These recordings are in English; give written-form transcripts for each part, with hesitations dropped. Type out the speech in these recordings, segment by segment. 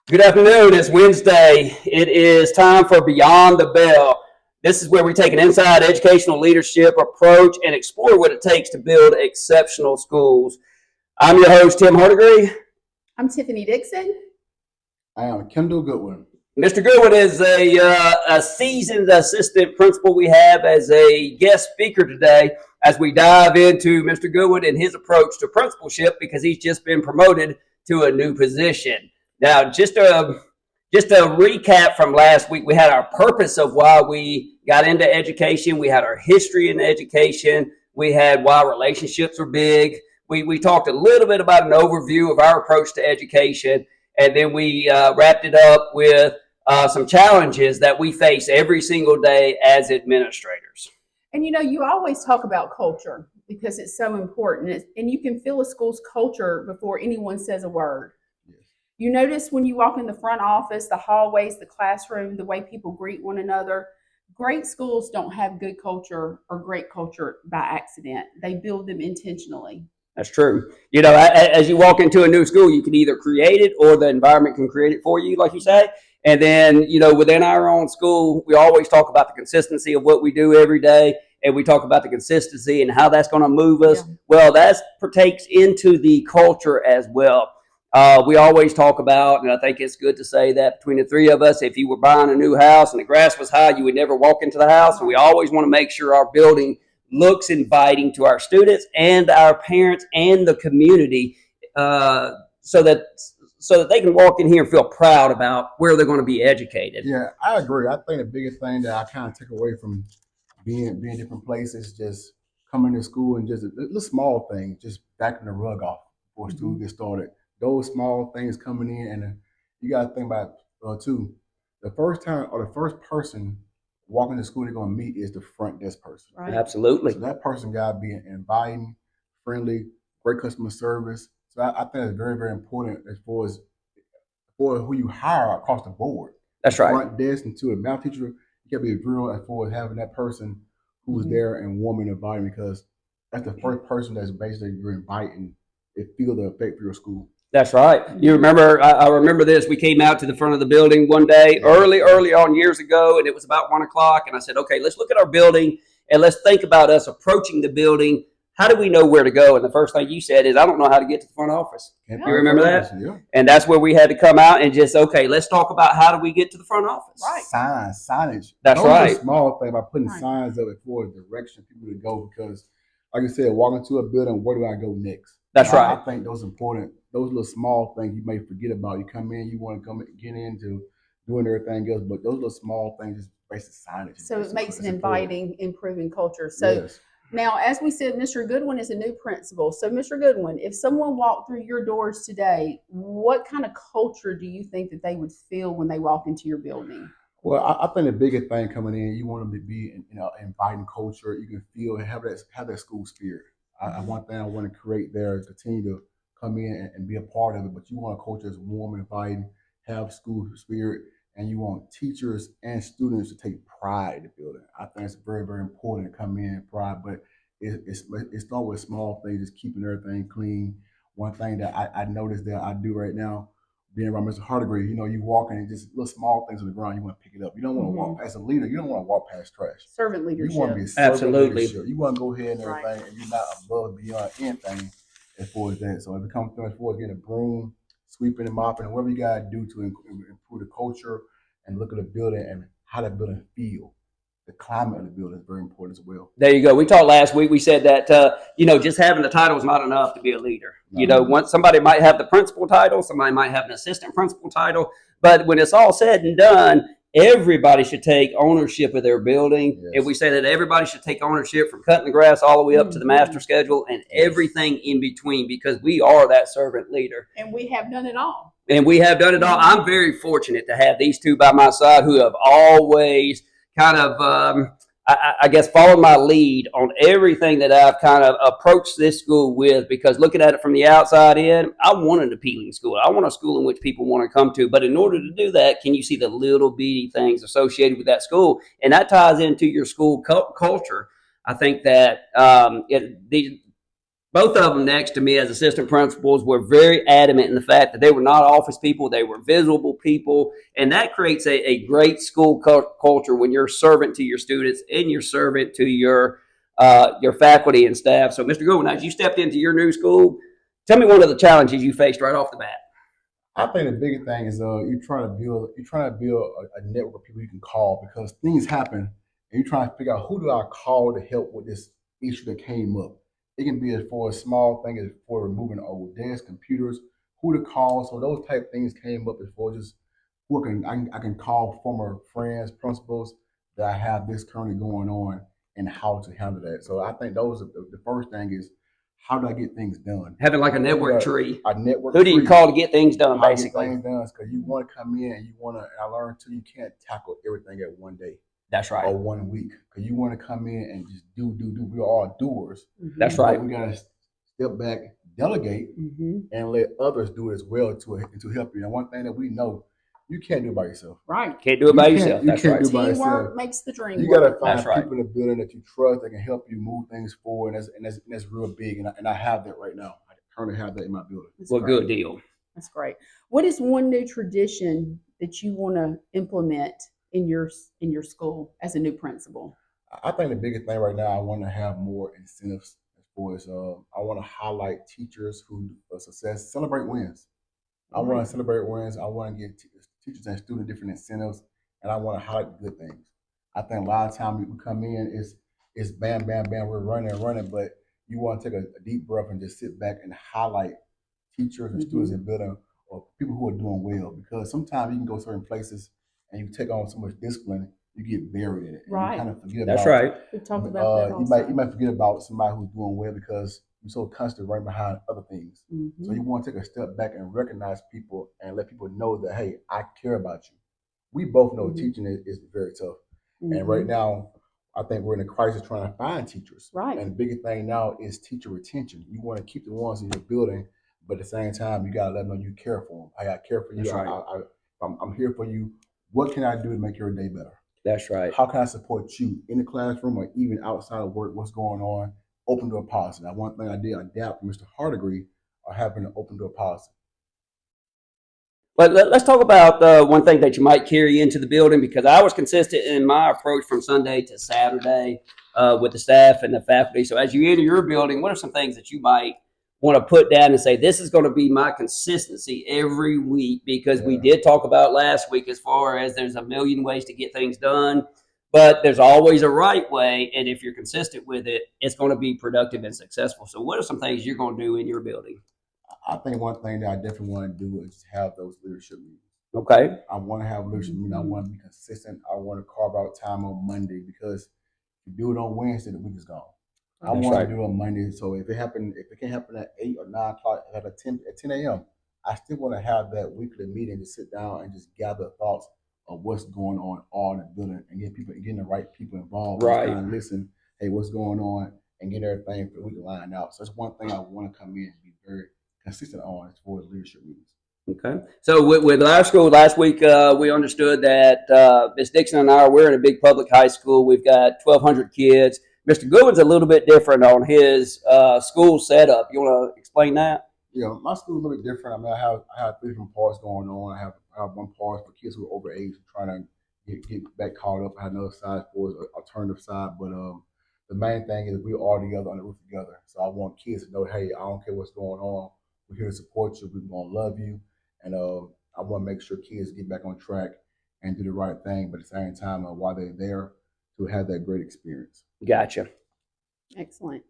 Good afternoon. It's Wednesday. It is time for Beyond the Bell. This is where we take an inside educational leadership approach and explore what it takes to build exceptional schools. I'm your host, Tim Hardigree. I'm Tiffany Dixon. I am Kendall Goodwin. Mr. Goodwin is a seasoned assistant principal we have as a guest speaker today as we dive into Mr. Goodwin and his approach to principalship because he's just been promoted to a new position. Now, just a recap from last week, we had our purpose of why we got into education. We had our history in education. We had why relationships are big. We talked a little bit about an overview of our approach to education. And then we wrapped it up with some challenges that we face every single day as administrators. And you always talk about culture because it's so important. And you can feel a school's culture before anyone says a word. Yes. You notice when you walk in the front office, the hallways, the classroom, the way people greet one another. Great schools don't have good culture or great culture by accident. They build them intentionally. That's true. As you walk into a new school, you can either create it or the environment can create it for you, like you say. And then, within our own school, we always talk about the consistency of what we do every day. And we talk about the consistency and how that's going to move us. Yeah. Well, that partakes into the culture as well. We always talk about, and I think it's good to say that between the three of us, if you were buying a new house and the grass was high, you would never walk into the house. And we always want to make sure our building looks inviting to our students and our parents and the community, so that they can walk in here and feel proud about where they're going to be educated. Yeah, I agree. I think the biggest thing that I kind of take away from being different places, just coming to school and just a little small thing, just backing the rug off before school gets started. Those small things coming in, and you got to think about too. The first time or the first person walking to school they're going to meet is the front desk person. Right. Absolutely. So that person got to be inviting, friendly, great customer service. So I think it's very, very important as far as for who you hire across the board. That's right. Front desk and to a math teacher, you got to be real as far as having that person who's there and warm and inviting, because that's the first person that's basically you're inviting. It feel the effect for your school. That's right. You remember, I remember this. We came out to the front of the building one day early on years ago, and it was about 1:00. And I said, okay, let's look at our building and let's think about us approaching the building. How do we know where to go? And the first thing you said is, I don't know how to get to the front office. You remember that? Yeah. And that's where we had to come out and just, okay, let's talk about how do we get to the front office. Right. Signage. That's right. A small thing about putting signs up for direction people to go, because like I said, walking to a building, where do I go next? That's right. I think those important, those little small things you may forget about. You come in, you want to get into doing everything else, but those little small things is basic signage. So it makes an inviting, improving culture. So yes. Now, as we said, Mr. Goodwin is a new principal. So, Mr. Goodwin, if someone walked through your doors today, what kind of culture do you think that they would feel when they walk into your building? Well, I think the biggest thing coming in, you want them to be, inviting culture. You can feel and have that school spirit. One thing I want to create there is continue to come in and be a part of it. But you want a culture that's warm and inviting, have school spirit, and you want teachers and students to take pride in the building. I think it's very, very important to come in and pride, but it starts with small things, just keeping everything clean. One thing that I noticed that I do right now, being around Mr. Hardigree, you walk in and just little small things on the ground, you want to pick it up. You don't want to walk, as a leader, you don't want to walk past trash. Servant leadership. You want to be servant leadership. You want to go ahead and everything, right. And you're not above and beyond anything as far as that. So if it comes to as far as getting a broom, sweeping and mopping, and whatever you got to do to improve the culture and look at the building and how that building feel. The climate of the building is very important as well. There you go. We talked last week. We said that, just having the title is not enough to be a leader. No. Once somebody might have the principal title, somebody might have an assistant principal title, but when it's all said and done, everybody should take ownership of their building. Yes. And we say that everybody should take ownership from cutting the grass all the way up to the master schedule and everything in between, because we are that servant leader. And we have done it all. And we have done it all. I'm very fortunate to have these two by my side who have always kind of, I guess, followed my lead on everything that I've kind of approached this school with, because looking at it from the outside in, I want an appealing school. I want a school in which people want to come to. But in order to do that, can you see the little bitty things associated with that school? And that ties into your school culture. I think that both of them next to me as assistant principals were very adamant in the fact that they were not office people, they were visible people, and that creates a great school culture when you're a servant to your students and you're servant to your faculty and staff. So, Mr. Goodwin, as you stepped into your new school, tell me one of the challenges you faced right off the bat. I think the biggest thing is you're trying to build a network of people you can call because things happen and you're trying to figure out who do I call to help with this issue that came up. It can be for a small thing as for removing old desks, computers, who to call. So those type of things came up before just I can call former friends, principals that I have this currently going on and how to handle that. So I think those are the first thing is how do I get things done? Having like a network tree. A network. Who do you tree. call to get things done, How to get basically? things done because you want to come in and you want to. I learned too. You can't tackle everything at one day That's right. or 1 week because you want to come in and just do. We're all doers. That's But right. we gotta step back, delegate, Mm-hmm. and let others do it as well to help you. And one thing that we know, you can't do it by yourself. Right. Can't do it by You yourself. you That's can't right. do it by yourself. Teamwork makes the dream You work. gotta find That's right. people in the building that you trust that can help you move things forward, and that's real big. And I have that right now. I currently have that in my building. That's Well, great. good deal. That's great. What is one new tradition that you want to implement in your school as a new principal? I think the biggest thing right now, I want to have more incentives as far as I want to highlight teachers who success, celebrate wins. I want to celebrate wins. I want to give teachers and students different incentives, and I want to highlight the good things. I think a lot of times we come in, it's bam, bam, bam, we're running, but you want to take a deep breath and just sit back and highlight teachers and students in building or people who are doing well. Because sometimes you can go certain places and you take on so much discipline, you get buried in it. And Right. you kind of forget That's about right. We talked about that you also. might forget about somebody who's doing well because you're so constantly right behind other things. So Mhm. you want to take a step back and recognize people and let people know that hey, I care about you. We both know Mhm. teaching is very tough, and Mhm. right now I think we're in a crisis trying to find teachers. Right. And the biggest thing now is teacher retention. You want to keep the ones in your building, but at the same time you gotta let them know you care for them. I care for you. That's right. I'm here for you. What can I do to make your day better? That's right. How can I support you in the classroom or even outside of work? What's going on? Open door policy. Now, one thing I did adapt from Mr. Hardegree are having an open door policy. But let's talk about one thing that you might carry into the building because I was consistent in my approach from Sunday to Saturday with the staff and the faculty. So as you enter your building, what are some things that you might want to put down and say, this is going to be my consistency every week? Because we did talk about last week as far as there's a million ways to get things done, but there's always a right way. And if you're consistent with it, it's going to be productive and successful. So what are some things you're going to do in your building? I think one thing that I definitely want to do is have those leadership meetings. Okay. I want to have leadership meetings. I want to be consistent. I want to carve out time on Monday because if you do it on Wednesday, the week is gone. I That's want right. to do it on Monday. So if it can happen at 8 or 9 o'clock, at 10 a.m., I still want to have that weekly meeting to sit down and just gather thoughts of what's going on all in the building and getting the right people involved. Right. Just kind of listen, hey, what's going on, and get everything for the week lined out. So that's one thing I want to come in and be very consistent on as far as leadership meetings. Okay. So with our school last week, we understood that Ms. Dixon and I, we're in a big public high school. We've got 1,200 kids. Mr. Goodwin's a little bit different on his school setup. You want to explain that? Yeah, my school's a little bit different. I mean, I have 3 different parts going on. I have one part for kids who are over age trying to get back caught up. I have another side for an alternative side, but the main thing is we're all together on the roof together. So I want kids to know, hey, I don't care what's going on. We're here to support you. We're gonna love you, and I want to make sure kids get back on track and do the right thing, but at the same time, while they're there, to have that great experience. Gotcha. Excellent.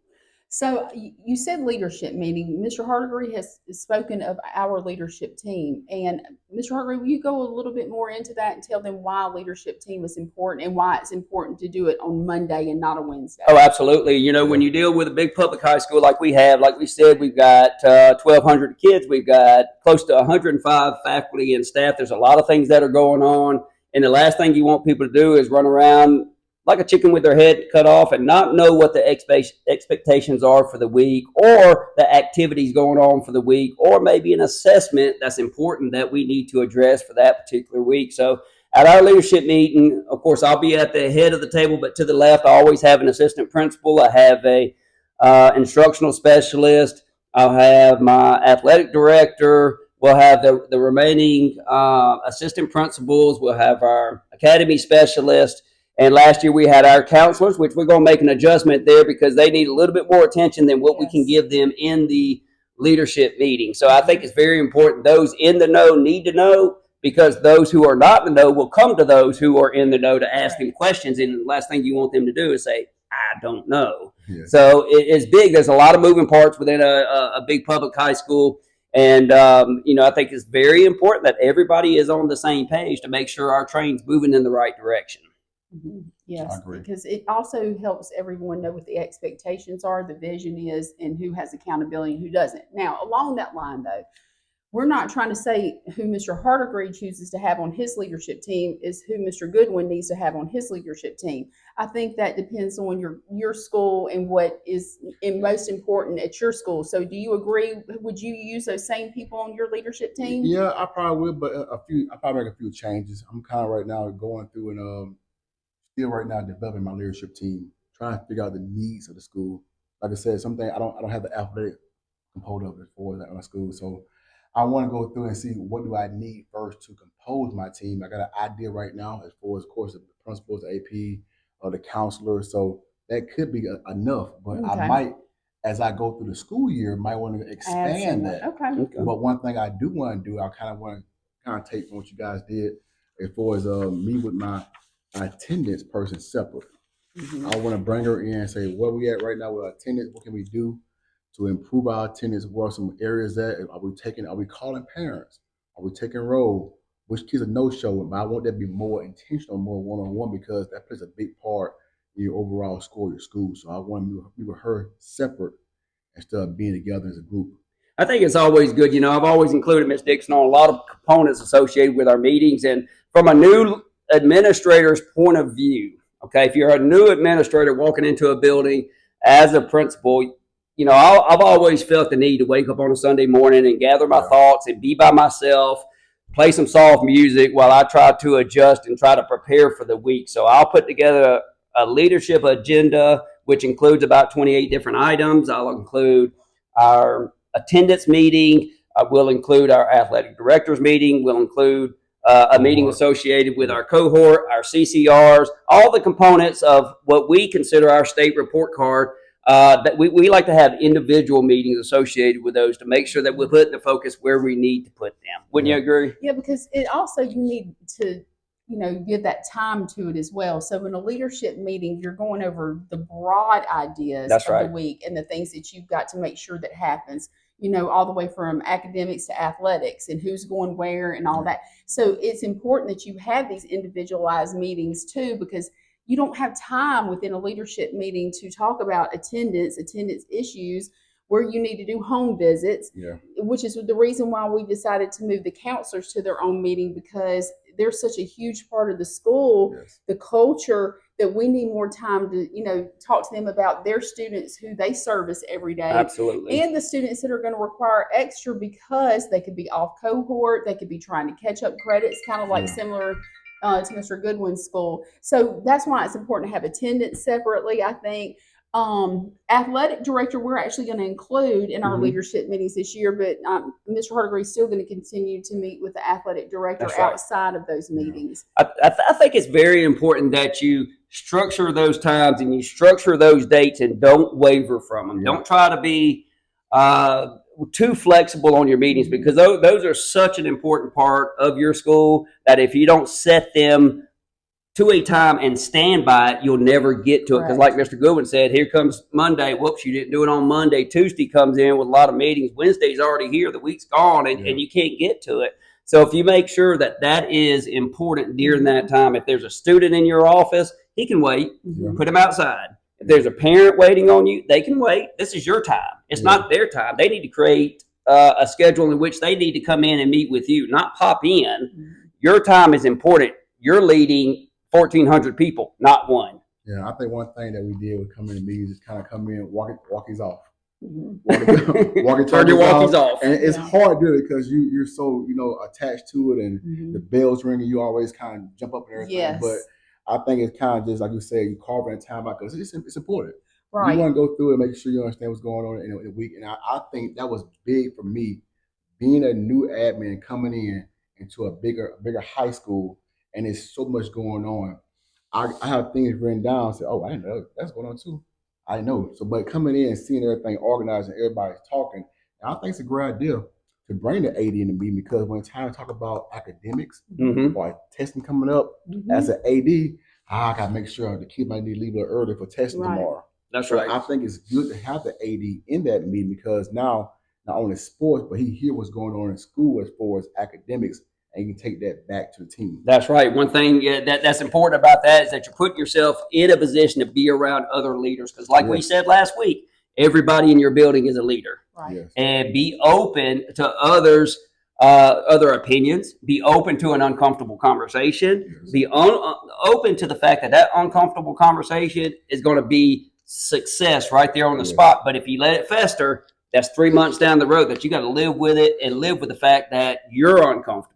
So you said leadership meeting. Mr. Hardegree has spoken of our leadership team. And Mr. Hardegree, will you go a little bit more into that and tell them why leadership team is important and why it's important to do it on Monday and not a Wednesday? Oh, absolutely. You know, when you deal with a big public high school like we have, like we said, we've got 1,200 kids. We've got close to 105 faculty and staff. There's a lot of things that are going on. And the last thing you want people to do is run around like a chicken with their head cut off and not know what the expectations are for the week or the activities going on for the week or maybe an assessment that's important that we need to address for that particular week. So at our leadership meeting, of course, I'll be at the head of the table, but to the left, I always have an assistant principal. I have a instructional specialist. I'll have my athletic director. We'll have the remaining assistant principals. We'll have our academy specialist. And last year we had our counselors, which we're going to make an adjustment there because they need a little bit more attention than what we can give them in the leadership meeting. So I think it's very important. Those in the know need to know, because those who are not in the know will come to those who are in the know to ask them questions. And the last thing you want them to do is say, I don't know. Yes. So it's big. There's a lot of moving parts within a big public high school. And, I think it's very important that everybody is on the same page to make sure our train's moving in the right direction. Mm-hmm. Yes, I agree. because it also helps everyone know what the expectations are, the vision is, and who has accountability and who doesn't. Now, along that line, though, we're not trying to say who Mr. Hardigree chooses to have on his leadership team is who Mr. Goodwin needs to have on his leadership team. I think that depends on your school and what is most important at your school. So do you agree? Would you use those same people on your leadership team? Yeah, I probably would, but I probably make a few changes. I'm kind of right now going through and still right now developing my leadership team, trying to figure out the needs of the school. Like I said, something I don't have the athletic component of it for that in my school, so I want to go through and see what do I need first to compose my team. I got an idea right now as far as, of course, the principals, the AP, or the counselors. So that could be enough, but Okay. I might, as I go through the school year, might want to expand that. Okay. But one thing I do want to do, I kind of want to take from what you guys did as far as me with my attendance person separate. Mm-hmm. I want to bring her in and say, where we at right now with our attendance? What can we do to improve our attendance? Where are some areas that are we calling parents? Are we taking roll? Which kids are no show? But I want that to be more intentional, more one-on-one, because that plays a big part in your overall score of your school. So I want to be with her separate instead of being together as a group. I think it's always good. I've always included Ms. Dixon on a lot of components associated with our meetings. And from a new administrator's point of view, okay, if you're a new administrator walking into a building as a principal, I've always felt the need to wake up on a Sunday morning and gather my thoughts and be by myself, play some soft music while I try to adjust and try to prepare for the week. So I'll put together a leadership agenda, which includes about 28 different items. I'll include our attendance meeting. We'll include our athletic directors meeting. We'll include a meeting associated with our cohort, our CCRs, all the components of what we consider our state report card. That we like to have individual meetings associated with those to make sure that we're putting the focus where we need to put them. Wouldn't you agree? Yeah, because it also, you need to, give that time to it as well. So in a leadership meeting, you're going over the broad ideas That's of right. the week and the things that you've got to make sure that happens, all the way from academics to athletics and who's going where and all that. So it's important that you have these individualized meetings too, because you don't have time within a leadership meeting to talk about attendance issues, where you need to do home visits, which is the reason why we decided to move the counselors to their own meeting, because they're such a huge part of the school, the culture, that we need more time to, talk to them about their students who they service every day. Absolutely. And the students that are going to require extra because they could be off cohort, they could be trying to catch up credits, kind of like similar to Mr. Goodwin's school. So that's why it's important to have attendance separately, I think. Athletic director, we're actually going to include in our leadership meetings this year, but Mr. Hardigree is still going to continue to meet with the athletic director outside of those meetings. I think it's very important that you structure those times and you structure those dates and don't waver from them. Don't try to be too flexible on your meetings, because those are such an important part of your school that if you don't set them to a time and stand by it, you'll never get to it. Because like Mr. Goodwin said, here comes Monday. Whoops, you didn't do it on Monday. Tuesday comes in with a lot of meetings. Wednesday's already here. The week's gone, and you can't get to it. So if you make sure that is important during that time, if there's a student in your office, he can wait. Put him outside. If there's a parent waiting on you, they can wait. This is your time. It's not their time. They need to create a schedule in which they need to come in and meet with you, not pop in. Your time is important. You're leading 1,400 people, not one. Yeah, I think one thing that we did with coming to meetings is kind of come in, walkies off. Turn your walkies off. And it's hard to do it because you're so attached to it, and the bells ringing, you always kind of jump up and everything. But I think it's kind of just like you said, you carving time out because it's important. Right. You want to go through it, make sure you understand what's going on in a week. And I think that was big for me, being a new admin coming in into a bigger high school, and there's so much going on. I have things written down. Say, oh, I didn't know that's going on too. I know. So, but coming in and seeing everything organized and everybody's talking, and I think it's a great idea to bring the AD in the meeting, because when it's time to talk about academics or testing coming up, as an AD, I gotta make sure the kid might need to leave a little early for testing Right. tomorrow. That's So right. I think it's good to have the AD in that meeting, because now not only sports, but he hear what's going on in school as far as academics, and you can take that back to the team. That's right. One thing that's important about that is that you're putting yourself in a position to be around other leaders. Because, like we Yes. said last week, everybody in your building is a leader. Right. Yes. And be open to others' other opinions. Be open to an uncomfortable conversation. Yes. Be open to the fact that that uncomfortable conversation is going to be success right there on the Yes. spot. But if you let it fester, that's 3 months down the road that you got to live with it and live with the fact that you're uncomfortable.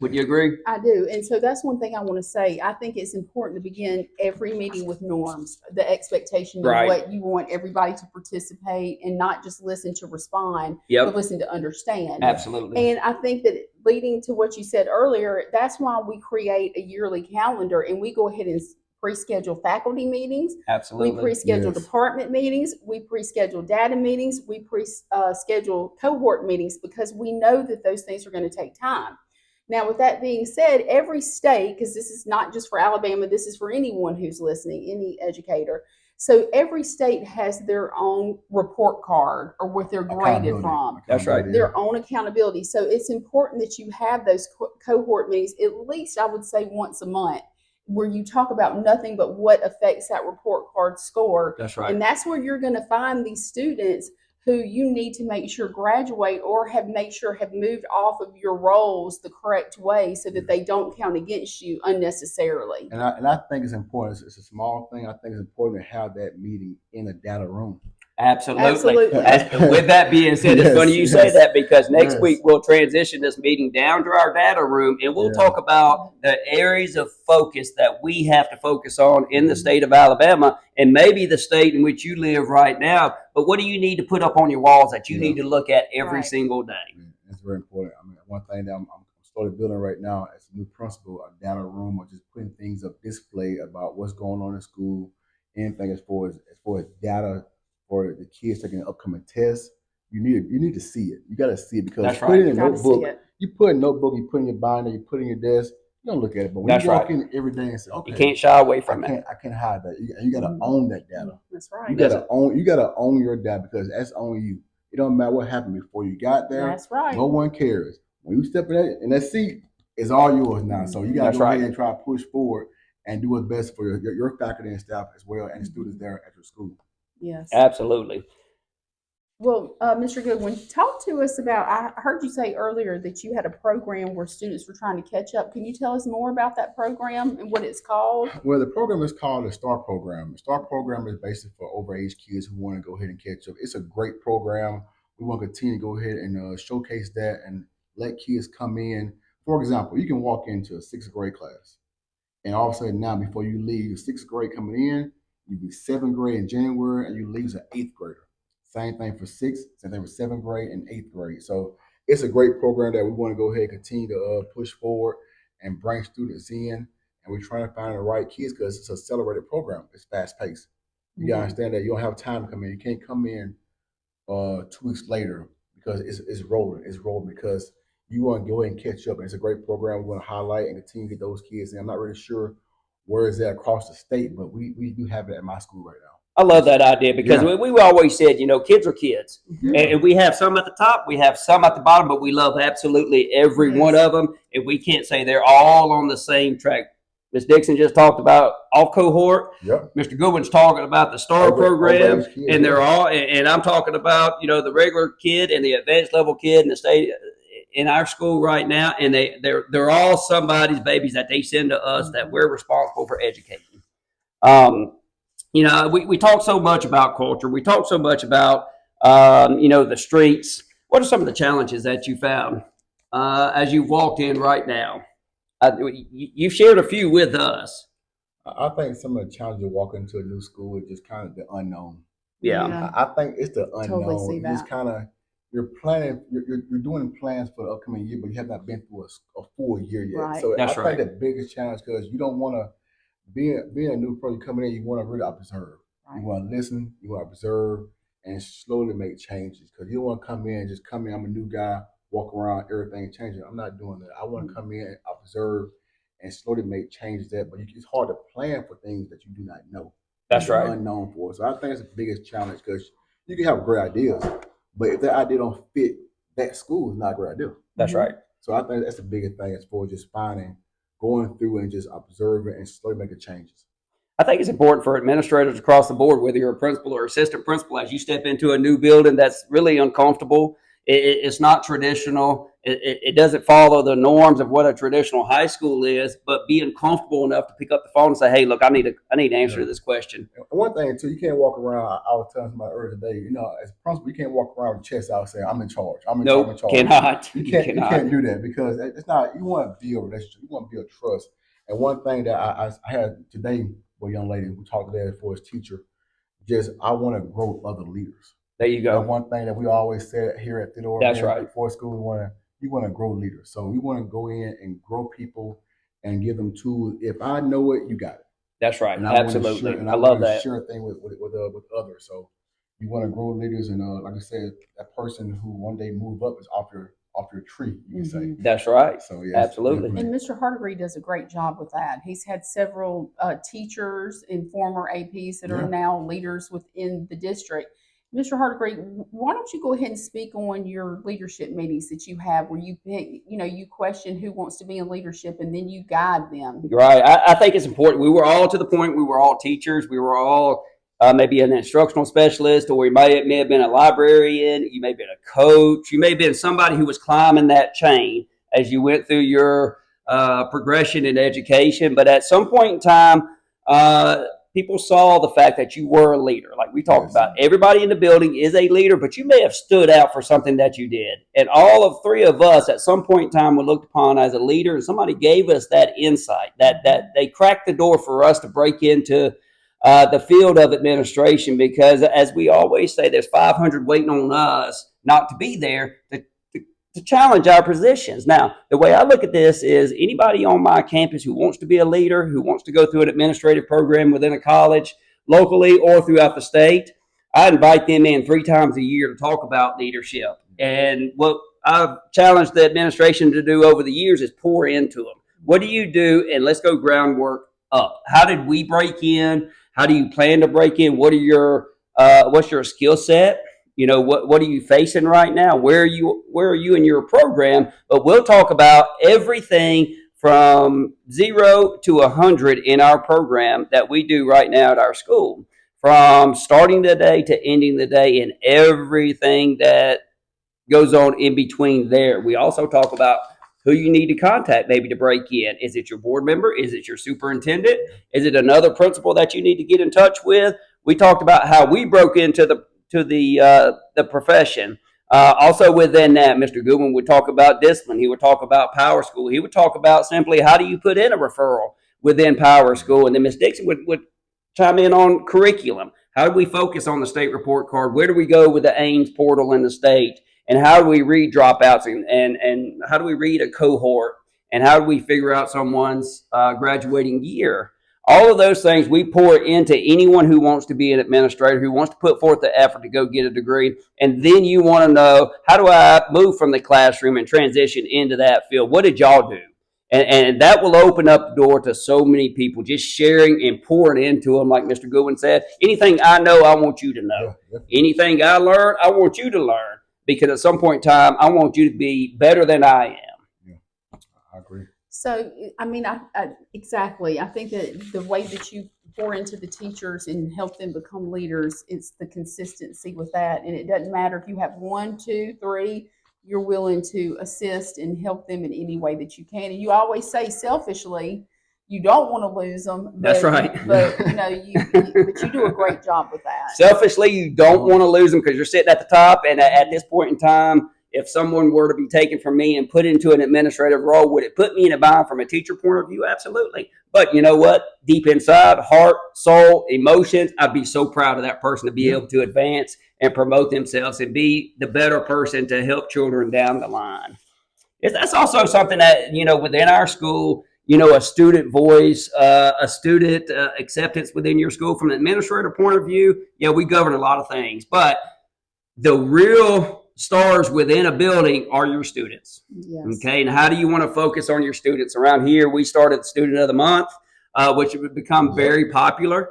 Would you agree? I do. And so that's one thing I want to say. I think it's important to begin every meeting with norms, the expectation of Right. what you want everybody to participate and not just listen to respond, but Yep. listen to understand. Absolutely. And I think that leading to what you said earlier, that's why we create a yearly calendar and we go ahead and pre-schedule faculty meetings. We Absolutely. pre-schedule Yes. department meetings. We pre-schedule data meetings. We pre-schedule cohort meetings, because we know that those things are going to take time. Now, with that being said, every state, because this is not just for Alabama, this is for anyone who's listening, any educator. So every state has their own report card or what they're graded Accountability. from, That's right. Accountability. their own accountability. So it's important that you have those cohort meetings, at least I would say once a month, where you talk about nothing but what affects that report card score. That's right. And that's where you're going to find these students who you need to make sure graduate or have moved off of your roles the correct way, so that they don't count against you unnecessarily. And I think it's important. It's a small thing. I think it's important to have that meeting in a data room. Absolutely. Absolutely. With that being said, it's Yes, funny you say yes. that, because next Yes. week we'll transition this meeting down to our data room, and we'll Yeah. talk about the areas of focus that we have to focus on in the Mhm. state of Alabama, and maybe the state in which you live right now. But what do you need to put up on your walls that you Yeah. need to look at every Right. single day? That's very important. I mean, one thing that I'm started building right now as a new principal, a data room, or just putting things up display about what's going on in school, anything as far as data for the kids taking upcoming tests. You need to see it. You got to see it, because That's you put it right. in a Gotta see notebook. it. You put in a notebook, you put in your binder, you put in your desk. You don't look at it, but when That's you walk right. in every day and say, "Okay, You can't shy away from it. I can't hide that." You got to Mhm. own that data. That's You right. gotta own your data, because that's on you. It don't matter what happened before you got there. That's right. No one cares. When you step in that seat, it's all yours now. So you gotta That's go right. ahead and try to push forward and do what's best for your faculty and staff as well, and the students there at your school. Yes. Absolutely. Well, Mr. Goodwin, talk to us about, I heard you say earlier that you had a program where students were trying to catch up. Can you tell us more about that program and what it's called? Well, the program is called the STAR program. The STAR program is basically for overage kids who want to go ahead and catch up. It's a great program. We want to continue to go ahead and showcase that and let kids come in. For example, you can walk into a sixth grade class, and all of a sudden now, before you leave sixth grade coming in, you be seventh grade in January, and you leave as an eighth grader. Same thing for sixth, same thing for seventh grade and eighth grade. So it's a great program that we want to go ahead and continue to push forward and bring students in. And we're trying to find the right kids, because it's an accelerated program. It's fast paced. You gotta understand that you don't have time to come in. You can't come in 2 weeks later, because it's rolling. It's rolling because you want to go ahead and catch up. And it's a great program. We want to highlight and continue to get those kids. And I'm not really sure where is that across the state, but we do have it at my school right now. I love that idea, because Yeah. we always said, kids are kids. Yeah. And we have some at the top, we have some at the bottom, but we love absolutely every Yes. one of them. And we can't say they're all on the same track. Ms. Dixon just talked about off cohort. Yep. Mr. Goodwin's talking about the STAR program, Overage kids, and they're yeah. all. And I'm talking about the regular kid and the advanced level kid in the state in our school right now, and they're all somebody's babies that they send to us that we're responsible for educating. We talk so much about culture. We talk so much about the streets. What are some of the challenges that you found as you walked in right now? You shared a few with us. I think some of the challenges of walking into a new school is just kind of the unknown. Yeah. I think it's the Totally unknown. see You just that. kind of you're planning, you're doing plans for the upcoming year, but you have not been through a full year yet. Right. So That's I right. think the biggest challenge because you don't want to being a new person coming in, you want to really observe. Right. You want to listen. You want to observe and slowly make changes because you don't want to come in just come in. I'm a new guy, walk around, everything changing. I'm not doing that. I want to come in and observe and slowly make changes. It's hard to plan for things that you do not know. That's You're right. unknown for. So I think it's the biggest challenge because you can have great ideas, but if that idea don't fit that school, it's not a great idea. That's right. So I think that's the biggest thing as far as just going through and just observing and slowly making changes. I think it's important for administrators across the board, whether you're a principal or assistant principal, as you step into a new building that's really uncomfortable. It's not traditional. It doesn't follow the norms of what a traditional high school is. But being comfortable enough to pick up the phone and say, "Hey, look, I need an answer to this question." And one thing too, you can't walk around. I was telling somebody earlier today, as a principal, you can't walk around with your chest out saying, "I'm in charge. I'm in charge. I'm in Nope, charge." cannot. You can't. You cannot. can't do that because it's not. You want to build a relationship. You want to build trust. And one thing that I had today with a young lady who talked today for his teacher, just I want to grow other leaders. There you And go. one thing that we always said here at Theodore, That's right. Before school, you want to grow leaders. So we want to go in and grow people and give them tools. If I know it, you got it. That's right. And I want to Absolutely. share, and I love want to that. share a thing with others. So you want to grow leaders, and like I said, that person who one day move up is off your tree. You can say. That's right. So yeah, Absolutely. And Mr. Hardegree does a great job with that. He's had several teachers and former APs that are now leaders within the district. Mr. Hardegree, why don't you go ahead and speak on your leadership meetings that you have where you pick, you question who wants to be in leadership and then you guide them. Right. I think it's important. We were all to the point. We were all teachers. We were all maybe an instructional specialist, or you may have been a librarian. You may have been a coach. You may have been somebody who was climbing that chain as you went through your progression in education. But at some point in time, people saw the fact that you were a leader. Like we talked about, everybody in the building is a leader, but you may have stood out for something that you did. And all of three of us at some point in time were looked upon as a leader, and somebody gave us that insight, that they cracked the door for us to break into the field of administration, because as we always say, there's 500 waiting on us not to be there to challenge our positions. Now, the way I look at this is anybody on my campus who wants to be a leader, who wants to go through an administrative program within a college, locally or throughout the state, I invite them in 3 times a year to talk about leadership. And what I've challenged the administration to do over the years is pour into them. What do you do? And let's go groundwork up. How did we break in? How do you plan to break in? What are your what's your skill set? What are you facing right now? Where are you in your program? But we'll talk about everything from 0 to 100 in our program that we do right now at our school, from starting the day to ending the day and everything that goes on in between there. We also talk about who you need to contact maybe to break in. Is it your board member? Is it your superintendent? Is it another principal that you need to get in touch with? We talked about how we broke into the profession. Also within that, Mr. Goodwin would talk about discipline. He would talk about Power School. He would talk about simply how do you put in a referral within Power School. And then Ms. Dixon would chime in on curriculum. How do we focus on the state report card? Where do we go with the Ames portal in the state? And how do we read dropouts and how do we read a cohort? And how do we figure out someone's graduating year? All of those things we pour into anyone who wants to be an administrator, who wants to put forth the effort to go get a degree. And then you want to know, how do I move from the classroom and transition into that field? What did y'all do? And that will open up the door to so many people just sharing and pouring into them. Like Mr. Goodwin said, anything I know, I want you to know. Anything I learn, I want you to learn. Because at some point in time, I want you to be better than I am. Yeah, I agree. So, exactly. I think that the way that you pour into the teachers and help them become leaders, it's the consistency with that. And it doesn't matter if you have 1, 2, 3, you're willing to assist and help them in any way that you can. And you always say selfishly, you don't want to lose them. That's right. But you do a great job with that. Selfishly, you don't want to lose them because you're sitting at the top. And at this point in time, if someone were to be taken from me and put into an administrative role, would it put me in a bind from a teacher point of view? Absolutely. But you know what? Deep inside, heart, soul, emotions, I'd be so proud of that person to be able to advance and promote themselves and be the better person to help children down the line. That's also something that, within our school, a student voice, a student acceptance within your school from an administrator point of view. We govern a lot of things, but the real stars within a building are your students. Yes. Okay. And how do you want to focus on your students? Around here, we started Student of the Month, which would become very popular.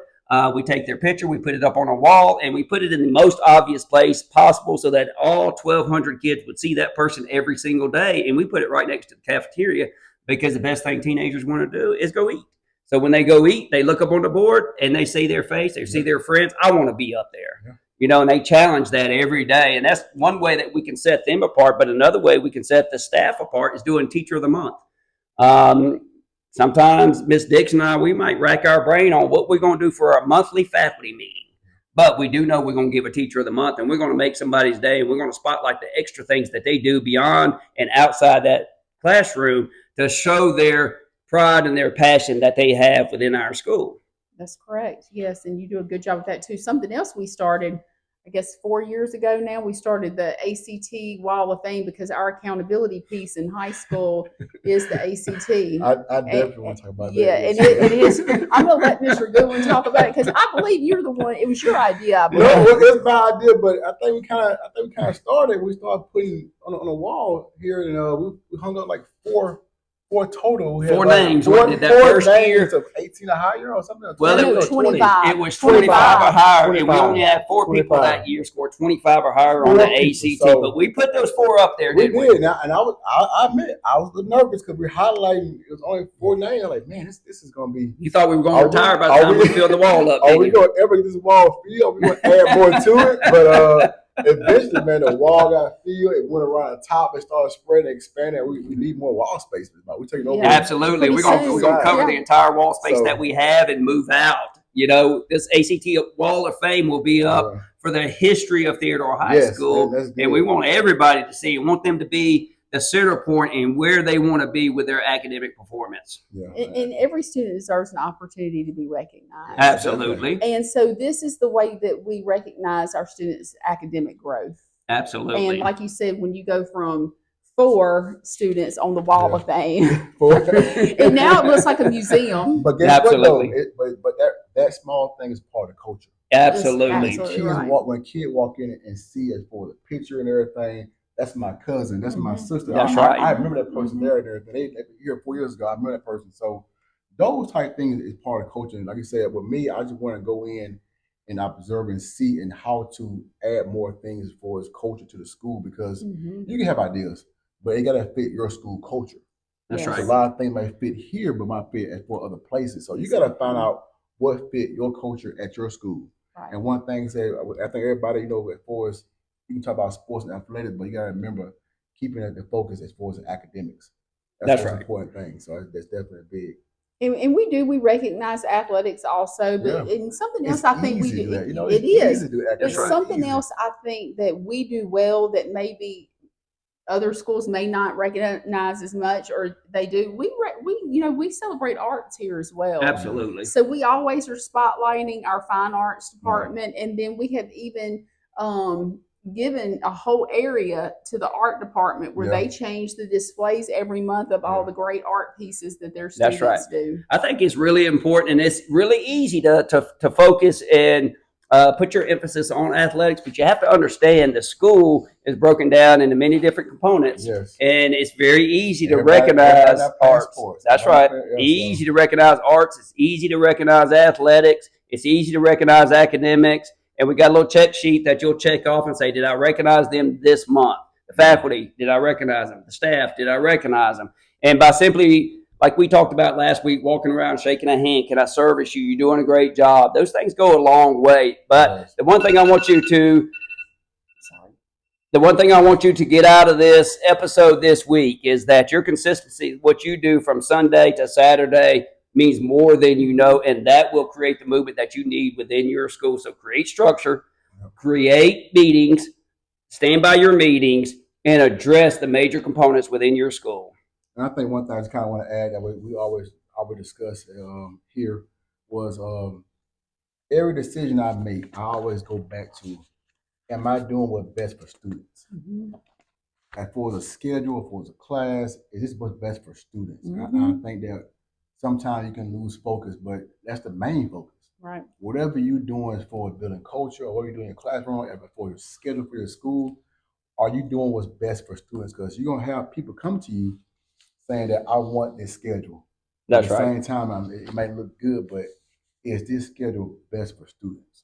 We take their picture, we put it up on a wall, and we put it in the most obvious place possible so that all 1,200 kids would see that person every single day. And we put it right next to the cafeteria because the best thing teenagers want to do is go eat. So when they go eat, they look up on the board and they see their face, they see their friends. I want to be up there. And they challenge that every day. And that's one way that we can set them apart. But another way we can set the staff apart is doing Teacher of the Month. Sometimes Miss Dixon and I, we might rack our brain on what we're going to do for our monthly faculty meeting. But we do know we're going to give a Teacher of the Month, and we're going to make somebody's day. And we're going to spotlight the extra things that they do beyond and outside that classroom to show their pride and their passion that they have within our school. That's correct. Yes, and you do a good job with that too. Something else we started, I guess 4 years ago now, we started the ACT Wall of Fame because our accountability piece in high school is the ACT. I definitely want to talk about that. Yeah, and it is. I'm going to let Mr. Goodwin talk about it because I believe you're the one. It was your idea, I believe. No, it's my idea, but I think we kind of started. We started putting on a wall here, and we hung up like four total. We had Four like names. Four That first year of 18 or higher or something. Well, it was 25. It was 25 or higher, and we 25. only had 4 people 25. that year score 25 or higher on Four the people, ACT. so- But we put those 4 up there, We didn't we? did, and I admit I was a little nervous because we're highlighting. It was only 4 names. I'm like, man, this is gonna be. You thought we were going Are to we- retire by the are time we- we filled the wall up, Are didn't we you? gonna ever get this wall filled? We gonna add more to it, but eventually, man, the wall got filled. It went around the top. It started spreading, expanding. We need more wall space. We're taking over. Yeah. Absolutely. We're Pretty going soon. to cover Yeah. the entire wall space So- that we have and move out. This ACT Wall of Fame will be up for the history of Theodore High Yes, School. that's good. And we want everybody to see and want them to be the center point and where they want to be with their academic performance. Yeah, And every student deserves an opportunity to be recognized. Absolutely. And so this is the way that we recognize our students' academic growth. Absolutely. And like you said, when you go from 4 students on the wall of fame, and now it looks like a museum. But guess Absolutely. what though? But that small thing is part of culture. Absolutely. Absolutely. Kids right. when kids walk in and see it for the picture and everything. That's my cousin. That's my Mhm. sister. That's I right. remember that person Mhm. there and everything. They here 4 years ago. I remember that person. So those type things is part of culture. And like I said, with me, I just want to go in and observe and see and how to add more things as far as culture to the school because Mhm. you can have ideas, but it gotta fit your school culture. That's Yes. A right. lot of things might fit here, but might fit at 4 other places. So you gotta find out what fit your culture at your school. Right. And one thing I think everybody, as far as you can talk about sports and athletics, but you gotta remember keeping it the focus as far as academics. That's the right. important thing. So that's definitely big. And we recognize athletics also, but and something else It's I think we easy do. to do that. It is. Easy to do But academics. right. something Easy. else I think that we do well that maybe other schools may not recognize as much, or they do. We celebrate arts here as well. Absolutely. So we always are spotlighting our fine arts department, and then we have even given a whole area to the art department where Yeah. they change the displays every month of all Yeah. the great art pieces that their That's students right. do. I think it's really important and it's really easy to focus and put your emphasis on athletics, but you have to understand the school is broken down into many different components. Yes. And it's very easy to Everybody recognize have arts. passports. That's right. Yeah, so- Easy to recognize arts. It's easy to recognize athletics. It's easy to recognize academics. And we got a little check sheet that you'll check off and say, did I recognize them this month? The faculty, did I recognize them? The staff, did I recognize them? And by simply, like we talked about last week, walking around, shaking a hand, can I service you? You're doing a great job. Those things go a long way. But Yes. the one thing I want you to get out of this episode this week is that your consistency, what you do from Sunday to Saturday, means more than you know, and that will create the movement that you need within your school. So create structure, create meetings, stand by your meetings, and address the major components within your school. And I think one thing I just kind of want to add that we always discuss here was every decision I make, I always go back to, am I doing what's best for students? As far as a schedule, as far as a class, is this what's best for students? I think that sometimes you can lose focus, but that's the main focus. Right. Whatever you're doing for building culture, or what you're doing in your classroom, or for your schedule for your school, are you doing what's best for students? Because you're gonna have people come to you saying that I want this schedule. That's At the right. same time, it might look good, but is this schedule best for students?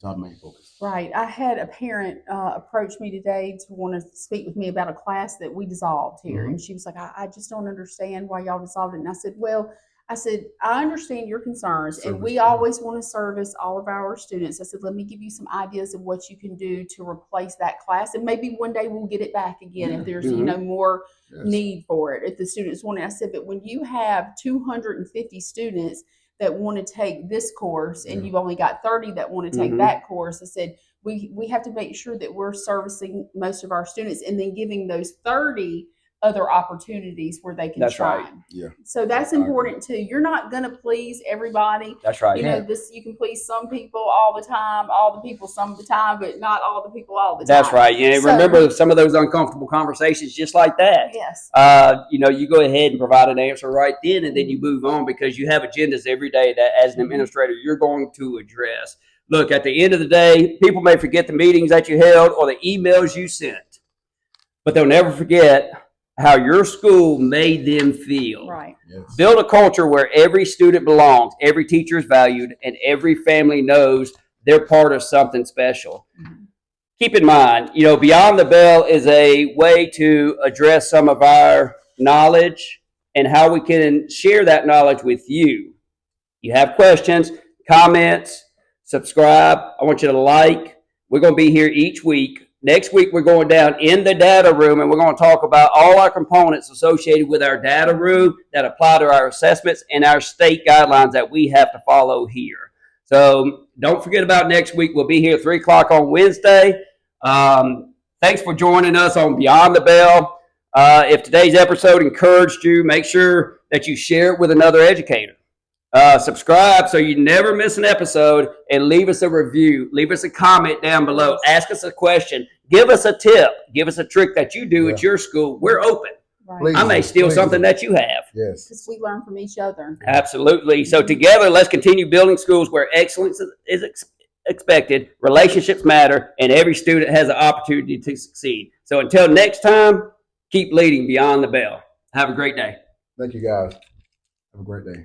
That's our main focus. Right. I had a parent approach me today to want to speak with me about a class that we dissolved here. And she was like, I just don't understand why y'all dissolved it. And I said, well, I understand your concerns, and we always want to service all of our students. I said, let me give you some ideas of what you can do to replace that class. And maybe one day we'll get it back again if there's, more need for it, if the students want it. I said, but when you have 250 students that want to take this course and you've only got 30 that want to take that course, I said, we have to make sure that we're servicing most of our students and then giving those 30 other opportunities where they can shine. Right. Yeah. So that's important too. You're not going to please everybody. That's right. You can please some people all the time, all the people some of the time, but not all the people all the time. That's right. Yeah. Remember some of those uncomfortable conversations just like that. Yes. You go ahead and provide an answer right then, and then you move on because you have agendas every day that as an administrator, you're going to address. Look, at the end of the day, people may forget the meetings that you held or the emails you sent, but they'll never forget how your school made them feel. Right. Yes. Build a culture where every student belongs, every teacher is valued, and every family knows they're part of something special. Keep in mind, Beyond the Bell is a way to address some of our knowledge and how we can share that knowledge with you. You have questions, comments, subscribe. I want you to like. We're going to be here each week. Next week, we're going down in the data room, and we're going to talk about all our components associated with our data room that apply to our assessments and our state guidelines that we have to follow here. So don't forget about next week. We'll be here at 3 o'clock on Wednesday. Thanks for joining us on Beyond the Bell. If today's episode encouraged you, make sure that you share it with another educator. Subscribe so you never miss an episode, and leave us a review. Leave us a comment down below. Ask us a question. Give us a tip. Give us a trick that you do at your school. We're open. Right. I may steal something that you have. Yes. Because we learn from each other. Absolutely. So together, let's continue building schools where excellence is expected, relationships matter, and every student has an opportunity to succeed. So until next time, keep leading Beyond the Bell. Have a great day. Thank you, guys. Have a great day.